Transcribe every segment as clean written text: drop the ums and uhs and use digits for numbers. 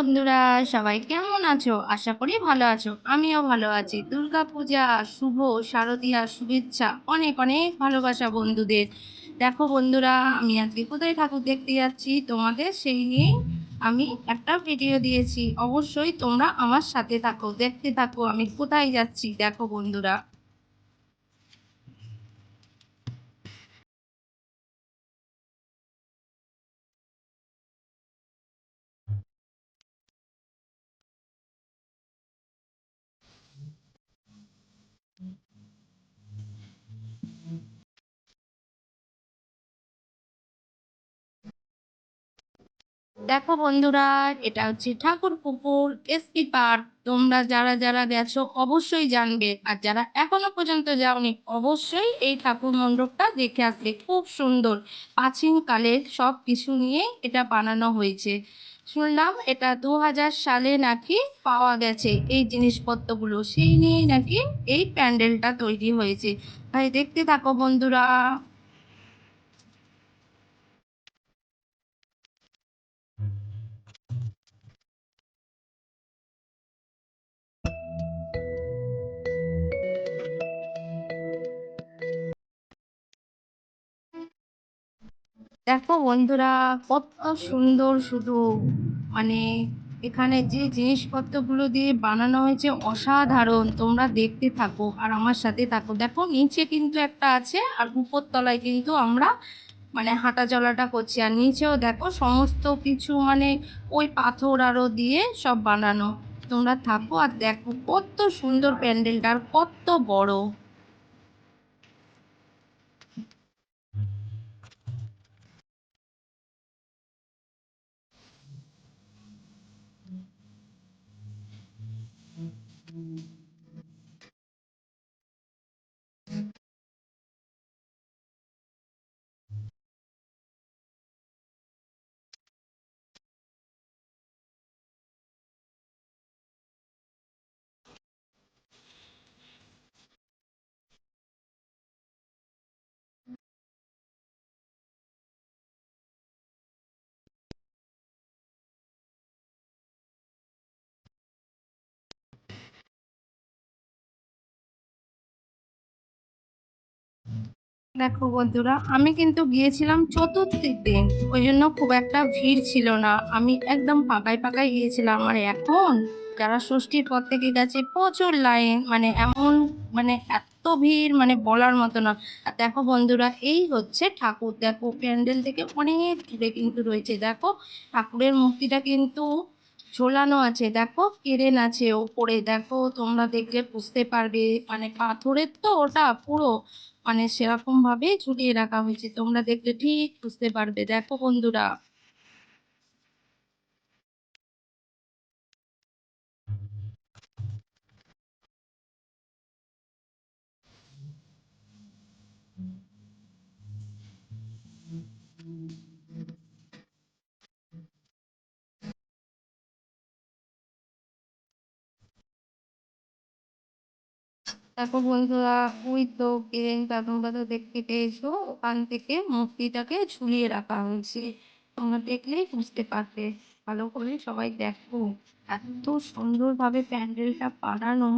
বন্ধুরা, সবাই কেমন আছো? আশা করি ভালো আছো। আমিও ভালো আছি। দুর্গাপূজা শুভ শারদীয়া শুভেচ্ছা। অনেক অনেক ভালোবাসা বন্ধুদের। দেখো বন্ধুরা, আমি আজকে কোথায় ঠাকুর দেখতে যাচ্ছি তোমাদের সেই নিয়ে আমি একটা ভিডিও দিয়েছি। অবশ্যই তোমরা আমার সাথে থাকো, দেখতে থাকো আমি কোথায় যাচ্ছি। দেখো বন্ধুরা, দেখো বন্ধুরা, এটা হচ্ছে ঠাকুরপুকুর এসপি পার্ক। তোমরা যারা যারা গেছো অবশ্যই জানবে, আর যারা এখনো পর্যন্ত যাওনি অবশ্যই এই ঠাকুর মণ্ডপটা দেখে আসবে। খুব সুন্দর, প্রাচীন কালের সব কিছু নিয়ে এটা বানানো হয়েছে। শুনলাম এটা 2000 সালে নাকি পাওয়া গেছে এই জিনিসপত্রগুলো, সেই নিয়ে নাকি এই প্যান্ডেলটা তৈরি হয়েছে। তাই দেখতে থাকো বন্ধুরা। দেখো বন্ধুরা, কত সুন্দর শুধু, মানে এখানে যে জিনিসপত্রগুলো দিয়ে বানানো হয়েছে অসাধারণ। তোমরা দেখতে থাকো আর আমার সাথে থাকো। দেখো নিচে কিন্তু একটা আছে, আর উপর তলায় কিন্তু আমরা হাঁটা চলাটা করছি। আর নিচেও দেখো সমস্ত কিছু ওই পাথর আরো দিয়ে সব বানানো। তোমরা থাকো আর দেখো কত সুন্দর প্যান্ডেলটা, আর কত বড়। দেখো বন্ধুরা, আমি কিন্তু গিয়েছিলাম চতুর্থীর দিন, ওই জন্য খুব একটা ভিড় ছিল না। আমি একদম ফাঁকায় ফাঁকায় গিয়েছিলাম। আর এখন যারা ষষ্ঠীর পর থেকে গেছে প্রচুর লাইন, এমন এত ভিড়, বলার মতো না। আর দেখো বন্ধুরা, এই হচ্ছে ঠাকুর। দেখো প্যান্ডেল থেকে অনেক দূরে কিন্তু রয়েছে। দেখো ঠাকুরের মূর্তিটা কিন্তু ঝোলানো আছে। দেখো কেরেন আছে ওপরে। দেখো তোমরা দেখলে বুঝতে পারবে, পাথরের তো ওটা পুরো, সেরকম ভাবে ঝুলিয়ে রাখা হয়েছে। তোমরা দেখলে ঠিক বুঝতে পারবে। দেখো বন্ধুরা, দেখো বন্ধুরা, ওই তো কেরেনটা তোমরা তো দেখতে পেয়েছো, ওখান থেকে মূর্তিটাকে ঝুলিয়ে রাখা হয়েছে। তোমরা দেখলেই বুঝতে পারবে। ভালো করে সবাই দেখো, এত সুন্দরভাবে প্যান্ডেলটা বানানো।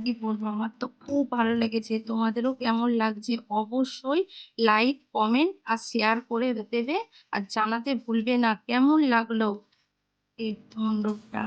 কি বলবো, আমার তো খুব ভালো লেগেছে। তোমাদেরও কেমন লাগছে অবশ্যই লাইক কমেন্ট আর শেয়ার করে দেবে। আর জানাতে ভুলবে না কেমন লাগলো এই মণ্ডপটা।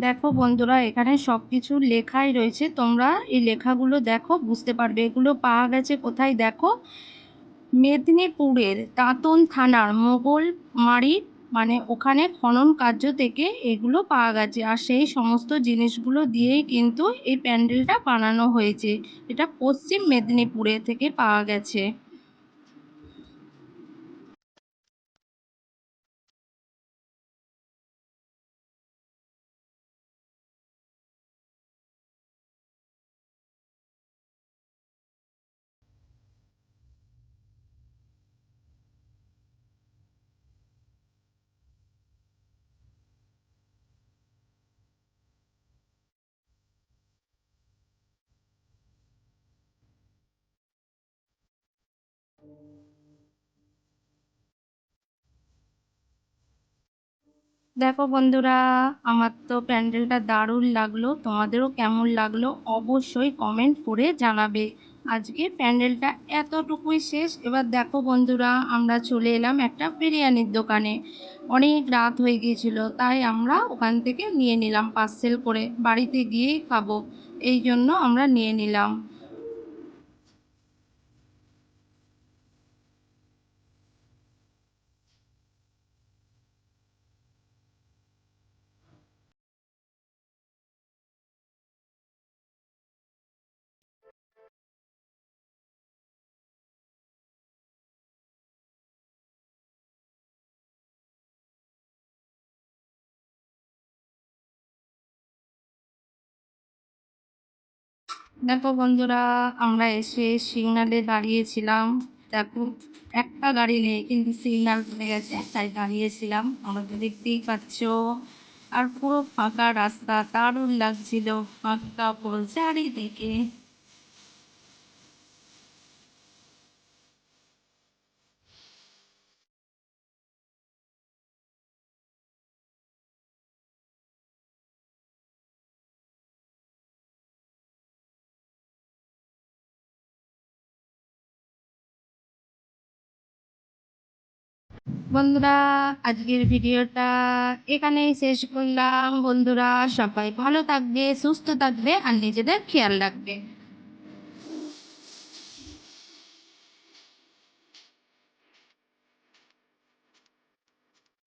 দেখো বন্ধুরা, এখানে সবকিছু লেখাই রয়েছে, তোমরা এই লেখাগুলো দেখো, বুঝতে পারবে। এগুলো পাওয়া গেছে কোথায় দেখো, মেদিনীপুরের দাঁতন থানার মোগলমারি, মানে ওখানে খনন কার্য থেকে এগুলো পাওয়া গেছে। আর সেই সমস্ত জিনিসগুলো দিয়েই কিন্তু এই প্যান্ডেলটা বানানো হয়েছে। এটা পশ্চিম মেদিনীপুরে থেকে পাওয়া গেছে। দেখো বন্ধুরা, আমার তো প্যান্ডেলটা দারুণ লাগলো। তোমাদেরও কেমন লাগলো অবশ্যই কমেন্ট করে জানাবে। আজকে প্যান্ডেলটা এতটুকুই শেষ। এবার দেখো বন্ধুরা, আমরা চলে এলাম একটা বিরিয়ানির দোকানে। অনেক রাত হয়ে গিয়েছিল, তাই আমরা ওখান থেকে নিয়ে নিলাম পার্সেল করে, বাড়িতে গিয়েই খাবো, এই জন্য আমরা নিয়ে নিলাম। দেখো বন্ধুরা, আমরা এসে সিগনালে দাঁড়িয়েছিলাম। দেখো, একটা গাড়ি নেই, কিন্তু সিগনাল পড়ে গেছে, তাই দাঁড়িয়েছিলাম। আমরা তো দেখতেই পাচ্ছ। আর পুরো ফাঁকা রাস্তা, দারুণ লাগছিল, ফাঁকা পুরো চারিদিকে। বন্ধুরা, আজকের ভিডিওটা এখানেই শেষ করলাম। বন্ধুরা, সবাই ভালো থাকবে, সুস্থ থাকবে, আর নিজেদের খেয়াল রাখবে।